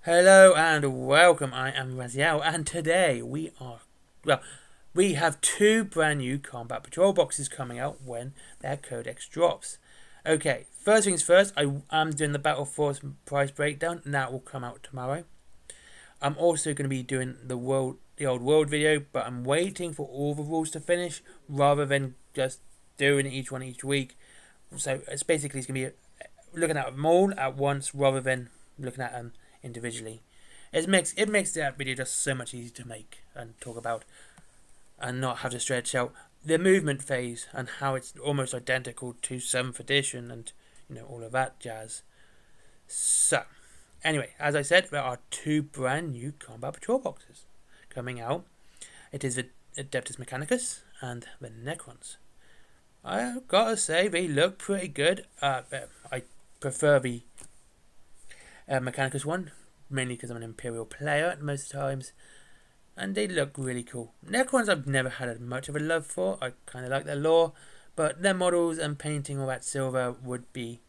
Hello and welcome. I am Raziel, and today we have two brand new Combat Patrol boxes coming out when their Codex drops. Okay, first things first, I am doing the Battle Force price breakdown, and that will come out tomorrow. I'm also going to be doing the old world video, but I'm waiting for all the rules to finish rather than just doing each one each week. So it's going to be looking at them all at once rather than looking at them individually. It makes that video just so much easier to make and talk about, and not have to stretch out the movement phase and how it's almost identical to 7th edition and all of that jazz. So, anyway, as I said, there are two brand new Combat Patrol boxes coming out. It is the Adeptus Mechanicus and the Necrons. I've got to say, they look pretty good. I prefer the Mechanicus one, mainly because I'm an Imperial player most times, and they look really cool. Necrons I've never had much of a love for. I kind of like their lore, but their models and painting all that silver would be,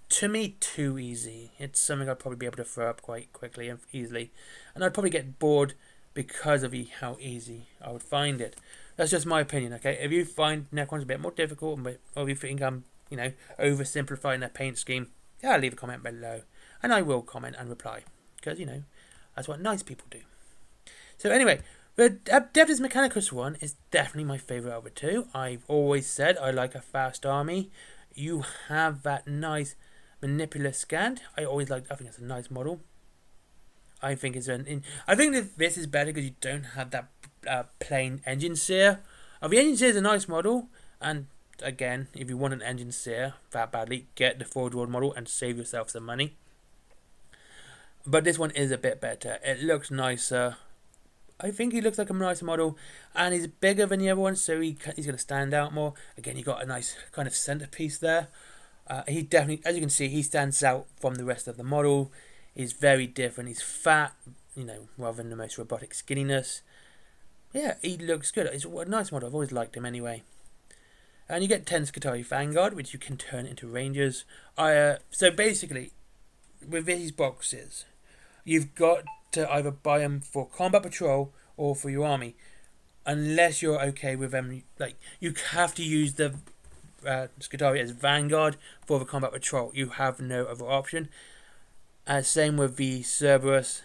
to me, too easy. It's something I'd probably be able to throw up quite quickly and easily, and I'd probably get bored because of how easy I would find it. That's just my opinion, okay? If you find Necrons a bit more difficult, or if you think I'm, oversimplifying their paint scheme, yeah, leave a comment below. And I will comment and reply, because, that's what nice people do. So anyway, the Adeptus Mechanicus one is definitely my favourite of the two. I've always said I like a fast army. You have that nice Manipulus Scand. I think it's a nice model. I think that this is better because you don't have that plain engine sear. The engine sear is a nice model, and again, if you want an engine sear that badly, get the Forge World model and save yourself some money. But this one is a bit better. It looks nicer. I think he looks like a nicer model, and he's bigger than the other one, so he's going to stand out more. Again, you got a nice kind of centerpiece there. He definitely, as you can see, he stands out from the rest of the model. He's very different. He's fat, rather than the most robotic skinniness. Yeah, he looks good. It's a nice model. I've always liked him anyway. And you get 10 Skitarii Vanguard, which you can turn into Rangers. So basically, with these boxes, you've got to either buy them for Combat Patrol or for your army. Unless you're okay with them, you have to use the Skitarii as Vanguard for the Combat Patrol. You have no other option. Same with the Cerberus,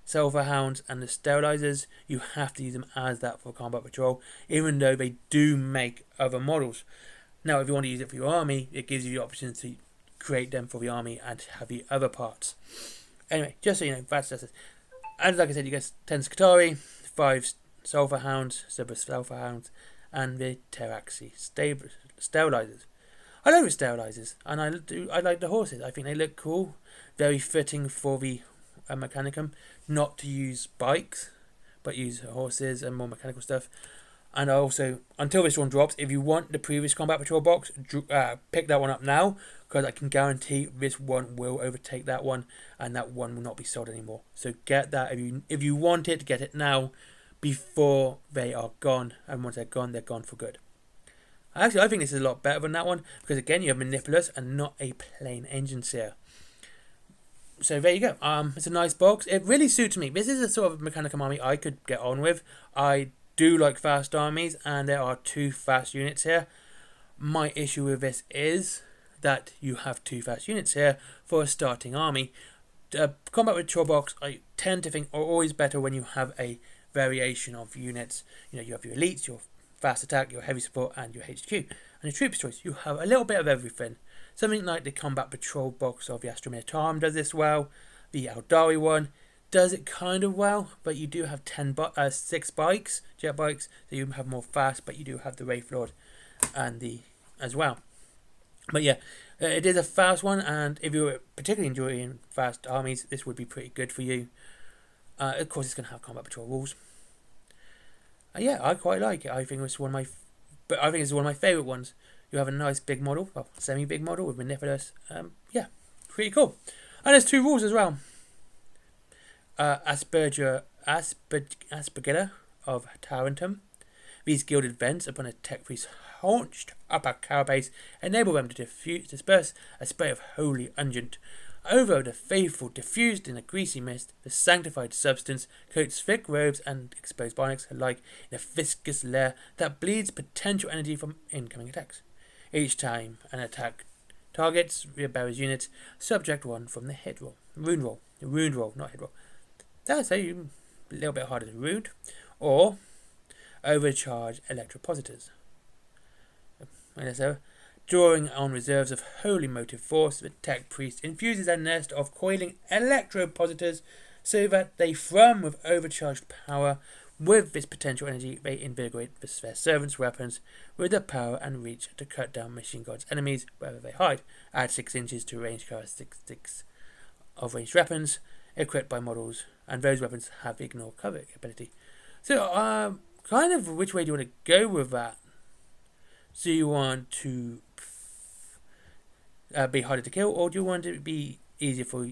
Sulphur Hounds and the Sterilizers. You have to use them as that for Combat Patrol, even though they do make other models. Now, if you want to use it for your army, it gives you the option to create them for the army and have the other parts. Anyway, just so you know, that's just it. And like I said, you get 10 Skitarii, 5 Sulphur Hounds, Cerberus Sulphur Hounds, and the Teraxi Sterilizers. I like the Sterilizers, and I like the horses. I think they look cool. Very fitting for the Mechanicum, not to use bikes, but use horses and more mechanical stuff. And also, until this one drops, if you want the previous Combat Patrol box, pick that one up now, because I can guarantee this one will overtake that one, and that one will not be sold anymore. So get that if you want it, get it now, before they are gone. And once they're gone for good. Actually, I think this is a lot better than that one, because again, you have Manipulus and not a plain engine sear. So there you go. It's a nice box. It really suits me. This is a sort of Mechanicum army I could get on with. I do like fast armies, and there are 2 fast units here. My issue with this is that you have 2 fast units here for a starting army. Combat Patrol box, I tend to think, are always better when you have a variation of units. You have your elites, your fast attack, your heavy support, and your HQ. And your troops choice, you have a little bit of everything. Something like the Combat Patrol box of the Astra Militarum does this well. The Eldari one does it kind of well, but you do have 6 bikes, jet bikes, so you have more fast, but you do have the Wraith Lord and as well. But yeah, it is a fast one, and if you're particularly enjoying fast armies, this would be pretty good for you. Of course, it's going to have Combat Patrol rules. Yeah, I quite like it. I think it's one of my favourite ones. You have a nice big model, well, semi-big model with Manipulus. Yeah, pretty cool. And there's 2 rules as well. Aspergilla of Tarentum. These gilded vents upon a tech priest's haunched upper carapace enable them to disperse a spray of holy unguent Although the faithful, diffused in a greasy mist, the sanctified substance coats thick robes and exposed bionics alike in a viscous layer that bleeds potential energy from incoming attacks. Each time an attack targets Rebellious units, subject one from the hit roll. Rune roll, not hit roll. That's a little bit harder to rude. Or overcharge electropositors. So, drawing on reserves of holy motive force, the tech priest infuses a nest of coiling electropositors so that they thrum with overcharged power. With this potential energy, they invigorate their servants' weapons with the power and reach to cut down machine god's enemies wherever they hide. Add 6 inches to range characteristics of ranged weapons equipped by models, and those weapons have ignore cover ability. So, kind of which way do you want to go with that? Do you want to be harder to kill, or do you want it to be easier for,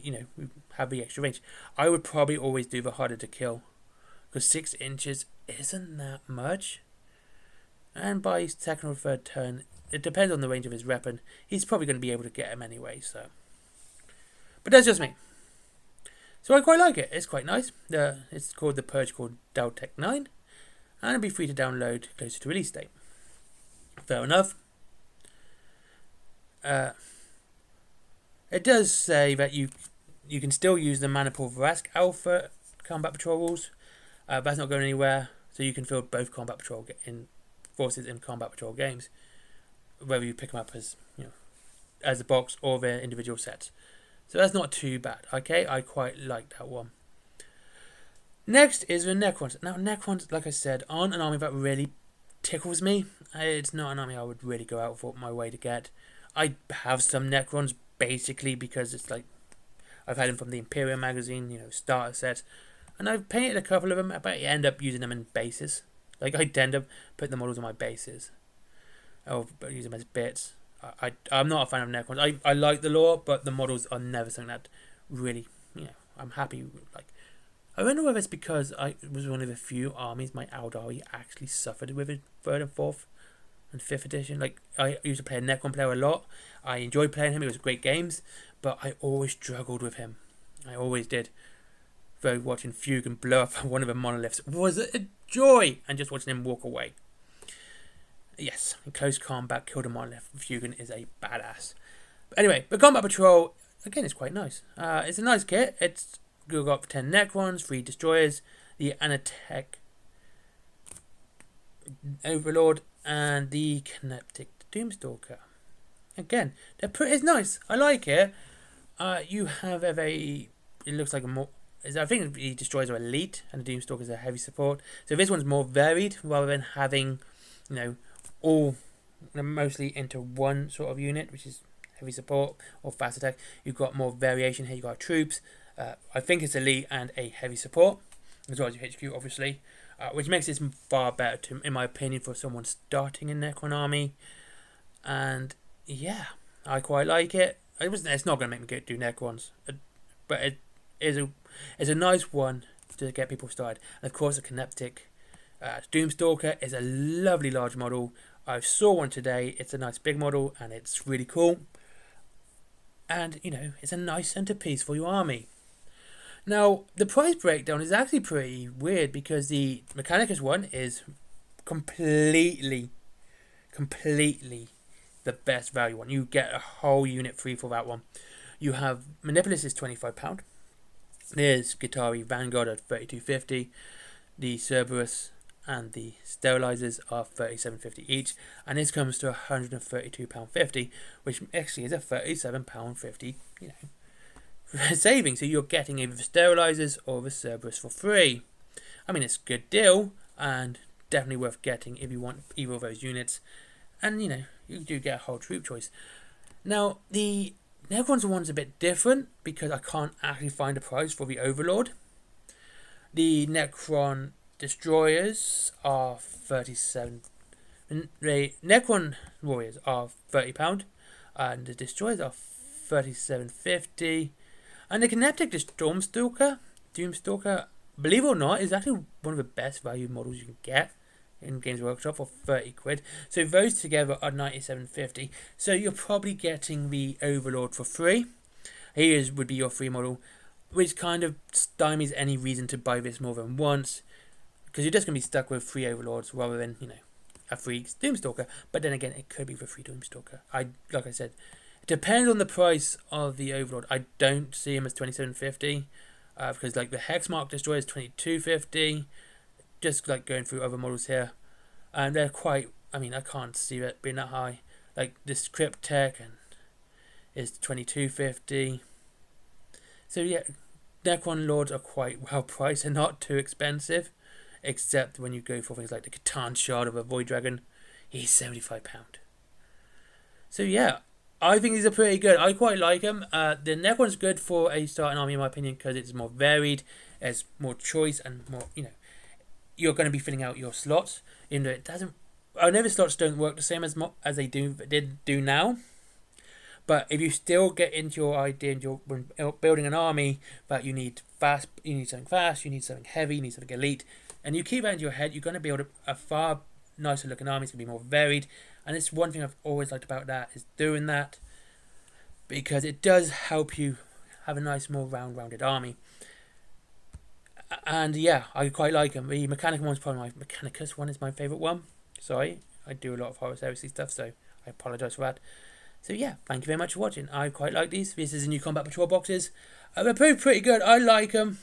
have the extra range? I would probably always do the harder to kill, because 6 inches isn't that much. And by his second or third turn, it depends on the range of his weapon, he's probably going to be able to get him anyway, so. But that's just me. So I quite like it. It's quite nice. It's called the Purge called Deltec 9. And it'll be free to download closer to release date. Fair enough. It does say that you can still use the Manipul Vrask Alpha combat patrol rules. That's not going anywhere. So you can field both combat patrol forces in combat patrol games, whether you pick them up as as a box or their individual sets. So that's not too bad. Okay, I quite like that one. Next is the Necrons. Now Necrons, like I said, aren't an army that really tickles me. It's not an army I would really go out for my way to get. I have some Necrons basically because it's like I've had them from the Imperial magazine, starter sets, and I've painted a couple of them, but I end up using them in bases. Like I tend to put the models on my bases, or use them as bits. I'm not a fan of Necrons. I like the lore, but the models are never something that really, I'm happy with. Like, I don't know whether it's because it was one of the few armies my Aldari actually suffered with in 3rd and 4th and 5th edition. Like, I used to play a Necron player a lot. I enjoyed playing him. It was great games, but I always struggled with him. I always did. Though watching Fugan blow up one of the monoliths was a joy, and just watching him walk away. Yes, in close combat, killed a monolith. Fugan is a badass. But anyway, the combat patrol, again, is quite nice. It's a nice kit. It's got 10 Necrons, 3 destroyers, the Anatech Overlord, and the Kinetic Doomstalker. Again, it's nice. I like it. You have it looks like a more. I think the destroyers are elite, and the Doomstalker is a heavy support. So this one's more varied rather than having, all mostly into one sort of unit, which is heavy support or fast attack. You've got more variation here. You've got troops. I think it's elite and a heavy support, as well as your HQ, obviously, which makes this far better, in my opinion, for someone starting a Necron army. And yeah, I quite like it. It's not going to make me do Necrons, but it is a nice one to get people started. And of course, the Kinetic Doomstalker is a lovely large model. I saw one today. It's a nice big model, and it's really cool. And it's a nice centerpiece for your army. Now, the price breakdown is actually pretty weird because the Mechanicus one is completely the best value one. You get a whole unit free for that one. You have Manipulus is £25. There's Guittari Vanguard at $32.50. The Cerberus and the Sterilizers are $37.50 each, and this comes to £132.50, which actually is a £37.50, saving. So you're getting either the Sterilizers or the Cerberus for free. I mean, it's a good deal, and definitely worth getting if you want either of those units. And you do get a whole troop choice. Now, the Necrons one's a bit different because I can't actually find a price for the Overlord. The Necron Destroyers are 37. The Necron Warriors are £30, and the Destroyers are $37.50. And the Kinetic Doomstalker, believe it or not, is actually one of the best value models you can get in Games Workshop for £30. So those together are $97.50. So you're probably getting the Overlord for free. would be your free model, which kind of stymies any reason to buy this more than once, because you're just going to be stuck with 3 Overlords rather than, a free Doomstalker. But then again, it could be the free Doomstalker. Like I said, it depends on the price of the Overlord. I don't see him as 27.50, because like the Hexmark Destroyer is 22.50. Just like going through other models here, and they're quite. I mean, I can't see it being that high. Like this Cryptek and is 22.50. So yeah, Necron Lords are quite well priced and not too expensive, except when you go for things like the Catan Shard of a Void Dragon, he's £75. So yeah, I think these are pretty good. I quite like them. The Necron's good for a starting army in my opinion because it's more varied, there's more choice and more, you're going to be filling out your slots. Even though it doesn't, I know the slots don't work the same as they did now. But if you still get into your idea and you're building an army that you need something fast, you need something heavy, you need something elite, and you keep that into your head, you're going to build a far nicer looking army. It's going to be more varied, and it's one thing I've always liked about that is doing that, because it does help you have a nice, more rounded army. And yeah, I quite like them. The Mechanical one's probably Mechanicus one is my favourite one. Sorry, I do a lot of Horus Heresy stuff, so I apologise for that. So yeah, thank you very much for watching. I quite like these. This is the new Combat Patrol boxes. They're pretty good. I like them.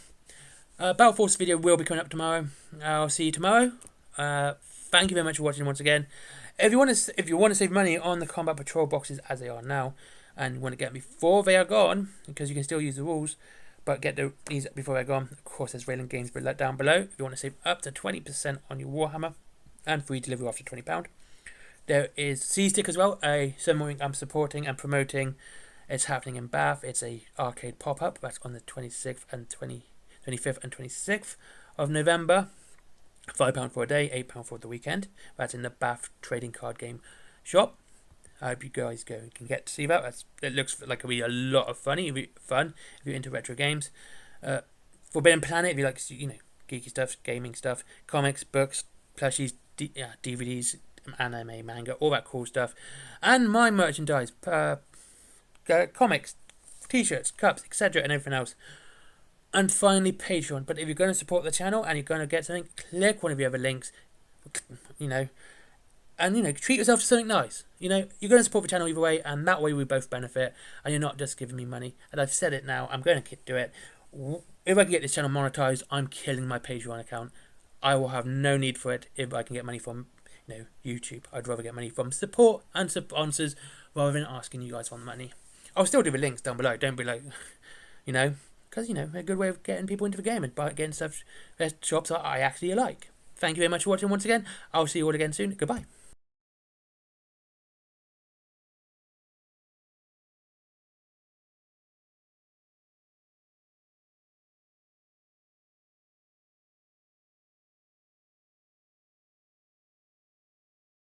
Battle Force video will be coming up tomorrow. I'll see you tomorrow. Thank you very much for watching once again. If you want to save money on the Combat Patrol boxes as they are now, and you want to get them before they are gone, because you can still use the rules, but get these before they're gone. Of course, there's Raylan Games down below. If you want to save up to 20% on your Warhammer, and free delivery after £20. There is C-Stick as well, something I'm supporting and promoting. It's happening in Bath. It's a arcade pop-up. That's on the 25th and 26th of November. £5 for a day, £8 for the weekend. That's in the Bath trading card game shop. I hope you guys can get to see that. It looks like it'll be a lot of fun if you're into retro games. Forbidden Planet, if you like, geeky stuff, gaming stuff, comics, books, plushies, DVDs, anime, manga, all that cool stuff, and my merchandise, comics, t-shirts, cups, etc., and everything else. And finally, Patreon. But if you're going to support the channel and you're going to get something, click one of the other links, and treat yourself to something nice. You're going to support the channel either way, and that way we both benefit, and you're not just giving me money. And I've said it now, I'm going to do it. If I can get this channel monetized, I'm killing my Patreon account. I will have no need for it if I can get money from YouTube. I'd rather get money from support and sponsors rather than asking you guys for the money. I'll still do the links down below. Don't be like, because a good way of getting people into the game and getting stuff, shops that I actually like. Thank you very much for watching once again. I'll see you all again soon. Goodbye.